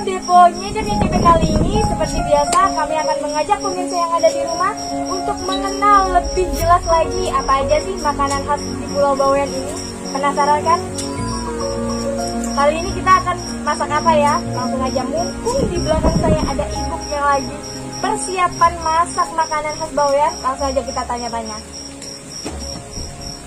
Deponya dan ITP kali ini seperti biasa kami akan mengajak pemirsa yang ada di rumah untuk mengenal lebih jelas lagi apa aja sih makanan khas di Pulau Bawean ini. Penasaran kan? Kali ini kita akan masak apa ya? Langsung aja, mumpung di belakang saya ada ibu yang lagi persiapan masak makanan khas Bawean. Langsung aja kita tanya-tanya.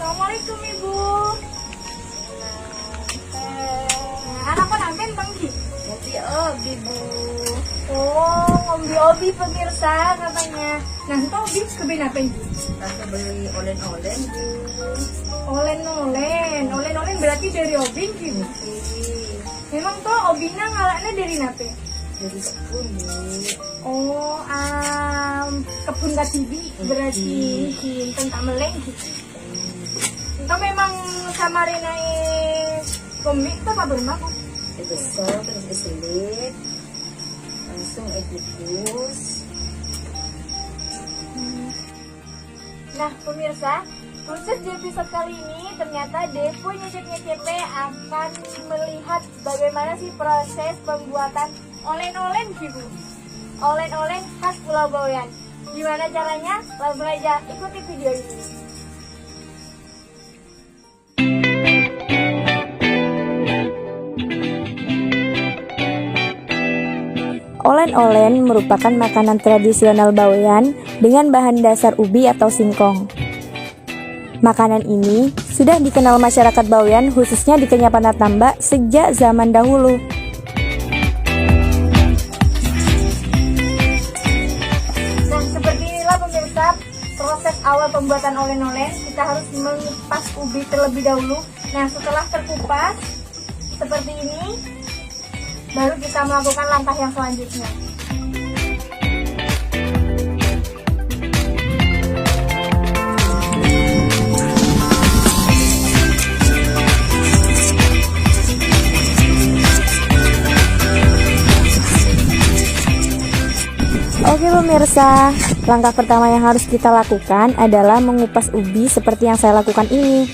Assalamualaikum Ibu. Anak apa namanya Bang Ji? Obi Bu. Oh, ngombe-obi pemirsa katanya. Nah, itu obi kebin apa ini? Kita beli olen-olen Bu. Olen-olen berarti dari obi gitu. Memang tuh obina ngalaknya dari nape? Dari kebun Bu. Oh, kebun katibi berarti tentang meleng gitu. Itu memang sama Renai komik tuh apa bermak? Besok terus diselit, langsung dikukus. Nah pemirsa, khusus di episode kali ini ternyata Depo Nyecep-Nyecepe akan melihat bagaimana sih proses pembuatan olen-olen gitu. Olen-olen khas Pulau Bawean. Gimana caranya? Langsung aja ikuti video ini. Olen-olen merupakan makanan tradisional Bawean dengan bahan dasar ubi atau singkong. Makanan ini sudah dikenal masyarakat Bawean khususnya di Kenyapan Natamba sejak zaman dahulu. Nah, seperti inilah pemirsa proses awal pembuatan olen-olen. Kita harus mengupas ubi terlebih dahulu. Nah, setelah terkupas seperti ini, baru kita melakukan langkah yang selanjutnya. Oke pemirsa, langkah pertama yang harus kita lakukan adalah mengupas ubi seperti yang saya lakukan ini.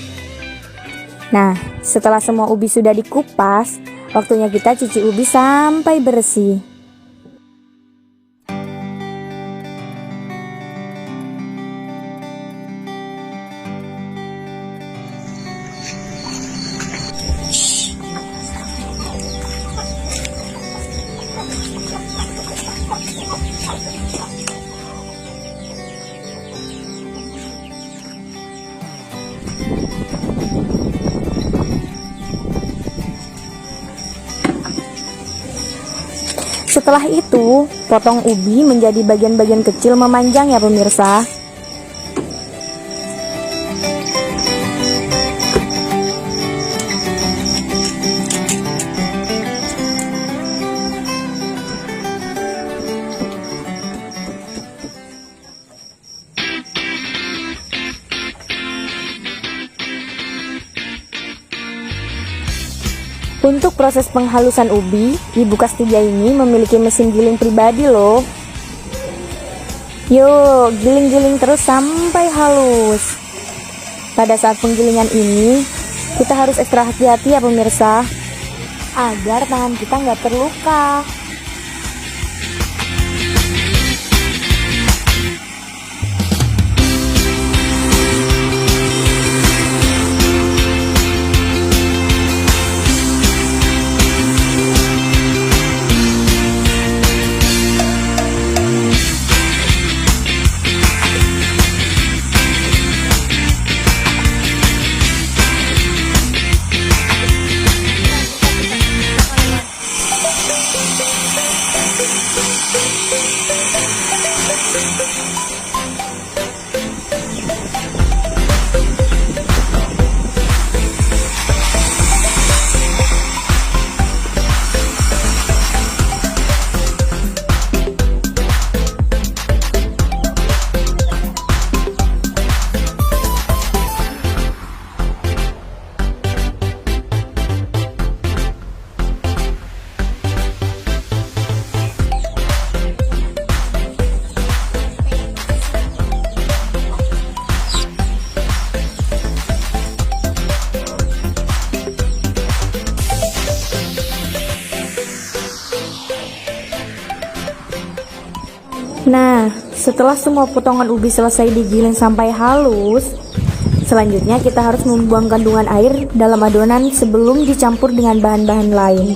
Nah, setelah semua ubi sudah dikupas, waktunya kita cuci ubi sampai bersih. Setelah itu, potong ubi menjadi bagian-bagian kecil memanjang ya pemirsa. Untuk proses penghalusan ubi, Ibu Kastija ini memiliki mesin giling pribadi loh. Yuk, giling-giling terus sampai halus. Pada saat penggilingan ini, kita harus ekstra hati-hati ya pemirsa, agar tangan kita nggak terluka. Nah, setelah semua potongan ubi selesai digiling sampai halus, selanjutnya kita harus membuang kandungan air dalam adonan sebelum dicampur dengan bahan-bahan lain.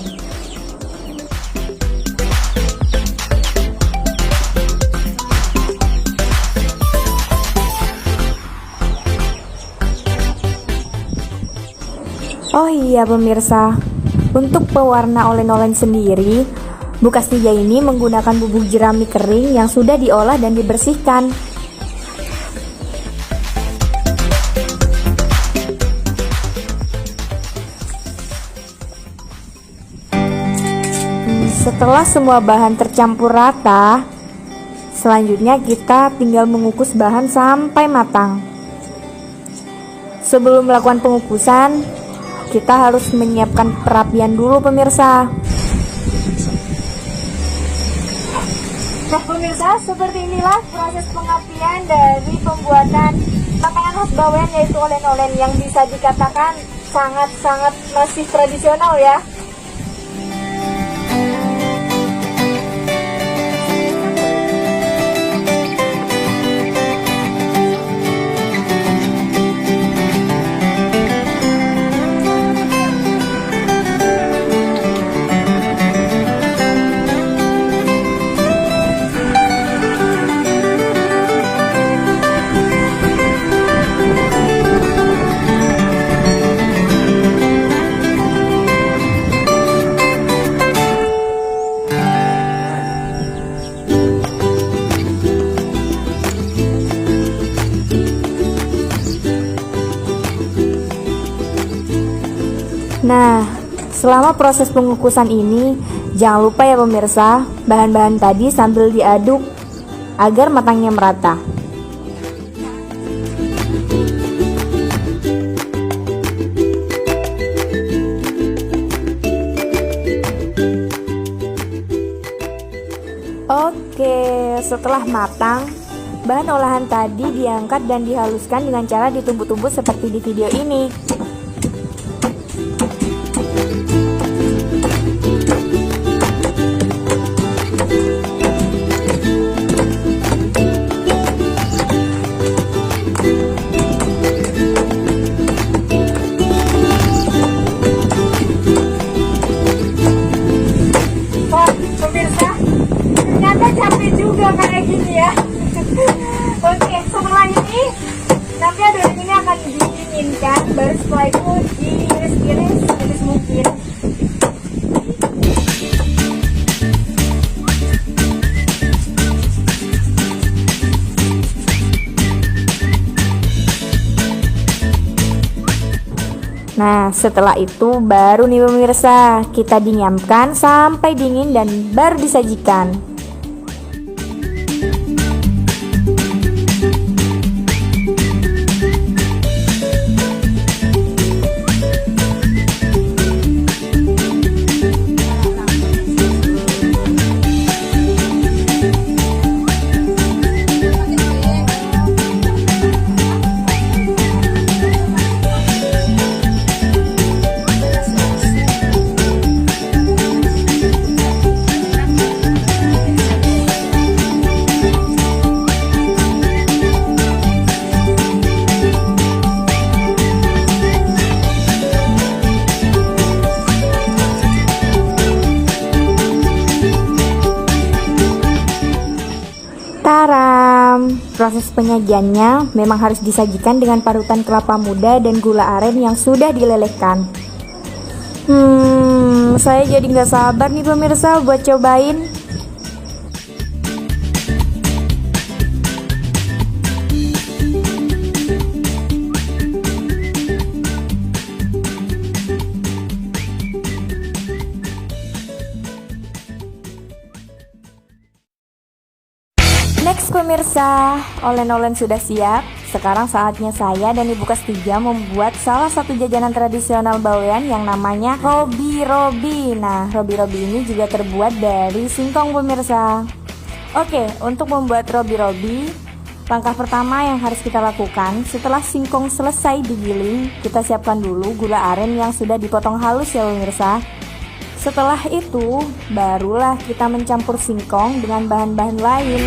Oh iya pemirsa, untuk pewarna olen-olen sendiri, Bu Kastija ini menggunakan bubuk jerami kering yang sudah diolah dan dibersihkan. Setelah semua bahan tercampur rata, selanjutnya kita tinggal mengukus bahan sampai matang. Sebelum melakukan pengukusan, kita harus menyiapkan perapian dulu pemirsa. Nah pemirsa, seperti inilah proses pengapian dari pembuatan makanan khas Bawean, yaitu olen-olen yang bisa dikatakan sangat-sangat masih tradisional ya. Nah, selama proses pengukusan ini, jangan lupa ya pemirsa, bahan-bahan tadi sambil diaduk agar matangnya merata. Oke, setelah matang, bahan olahan tadi diangkat dan dihaluskan dengan cara ditumbuk-tumbuk seperti di video ini. Wah pemirsa, ternyata capek juga kayak gini ya. Oke, setelah ini nanti adonan ini akan didinginkan, baru setelah itu diiris-iris setipis mungkin. Nah, setelah itu baru nih pemirsa, kita diamkan sampai dingin dan baru disajikan. Taram! Proses penyajiannya memang harus disajikan dengan parutan kelapa muda dan gula aren yang sudah dilelehkan. Saya jadi nggak sabar nih pemirsa buat cobain. Next pemirsa, olen-olen sudah siap. Sekarang saatnya saya dan Ibu Kastija membuat salah satu jajanan tradisional Bawean yang namanya robi-robi. Nah, robi-robi ini juga terbuat dari singkong pemirsa. Oke, untuk membuat robi-robi, langkah pertama yang harus kita lakukan setelah singkong selesai digiling, kita siapkan dulu gula aren yang sudah dipotong halus ya pemirsa. Setelah itu, barulah kita mencampur singkong dengan bahan-bahan lain.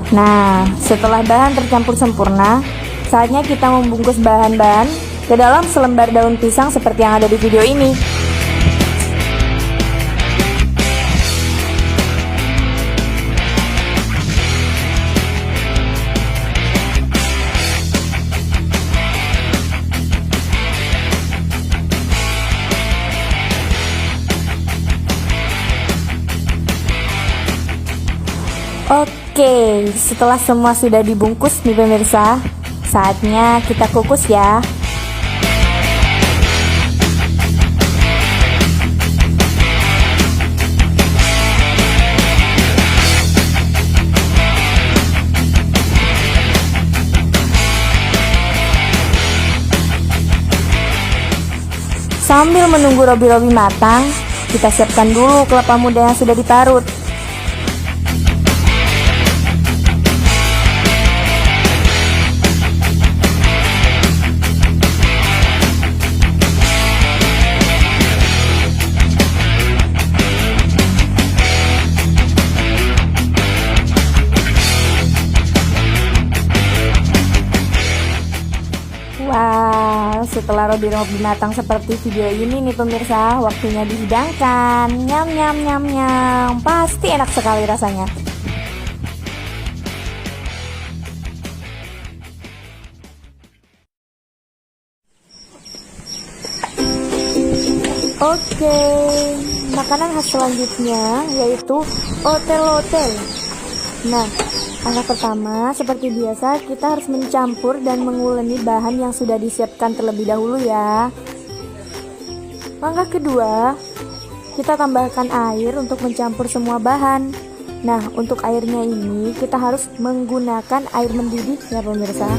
Nah, setelah bahan tercampur sempurna, saatnya kita membungkus bahan-bahan ke dalam selembar daun pisang seperti yang ada di video ini. Oke, setelah semua sudah dibungkus nih pemirsa, saatnya kita kukus ya. Sambil menunggu robi-robi matang, kita siapkan dulu kelapa muda yang sudah diparut. Wow, setelah robi-robi matang seperti video ini nih pemirsa, waktunya dihidangkan. Nyam nyam nyam nyam, pasti enak sekali rasanya. Oke, makanan khas selanjutnya yaitu otel-otel. Nah, langkah pertama, seperti biasa, kita harus mencampur dan menguleni bahan yang sudah disiapkan terlebih dahulu ya. Langkah kedua, kita tambahkan air untuk mencampur semua bahan. Nah, untuk airnya ini kita harus menggunakan air mendidih ya pemirsa.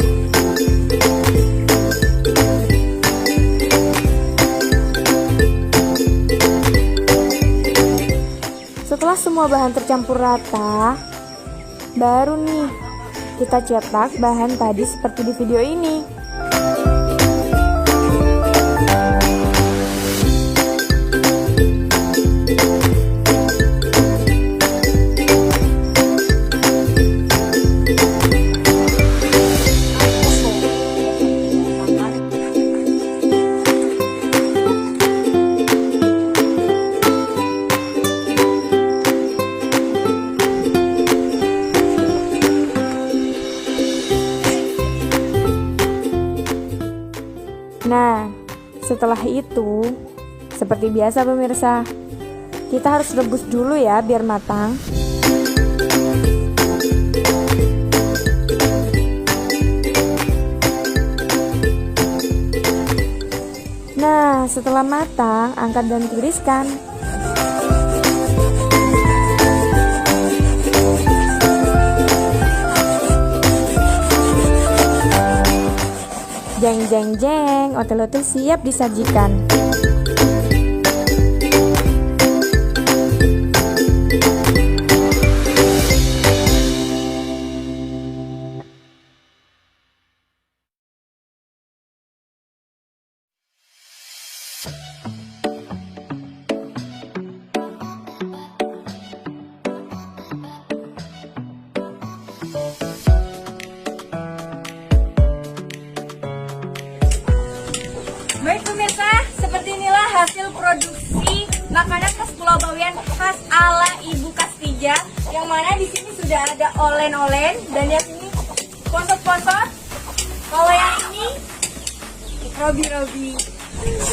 Setelah semua bahan tercampur rata, baru nih kita cetak bahan tadi seperti di video ini. Nah, setelah itu, seperti biasa pemirsa, kita harus rebus dulu ya biar matang. Nah, setelah matang, angkat dan tiriskan. Jeng jeng jeng, otel-otel siap disajikan. Baik pemirsa, seperti inilah hasil produksi makanan khas Pulau Bawean khas ala Ibu Kastija, yang mana di sini sudah ada olen-olen dan yang ini sponsor-sponsor. Kalau yang ini robi-robi.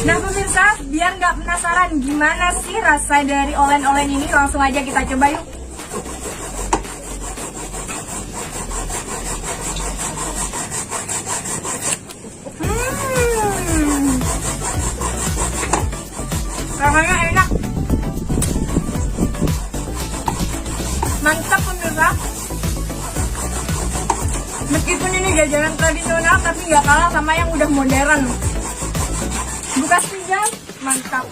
Nah pemirsa, biar nggak penasaran gimana sih rasa dari olen-olen ini, langsung aja kita coba yuk. Meskipun ini jajanan tradisional, tapi nggak kalah sama yang udah modern. Buka pijam, mantap.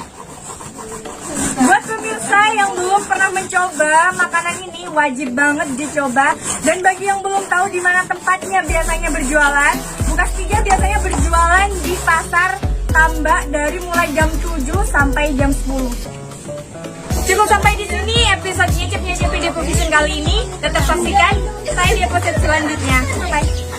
Buat pemirsa yang belum pernah mencoba makanan ini, wajib banget dicoba. Dan bagi yang belum tahu di mana tempatnya biasanya berjualan, Bukas Pija biasanya berjualan di Pasar Tambak dari mulai jam 7 sampai jam 10. Cukup sampai di sini episode nyicip-nyicip video Vision kali ini. Tetap saksikan saya di episode selanjutnya. Bye.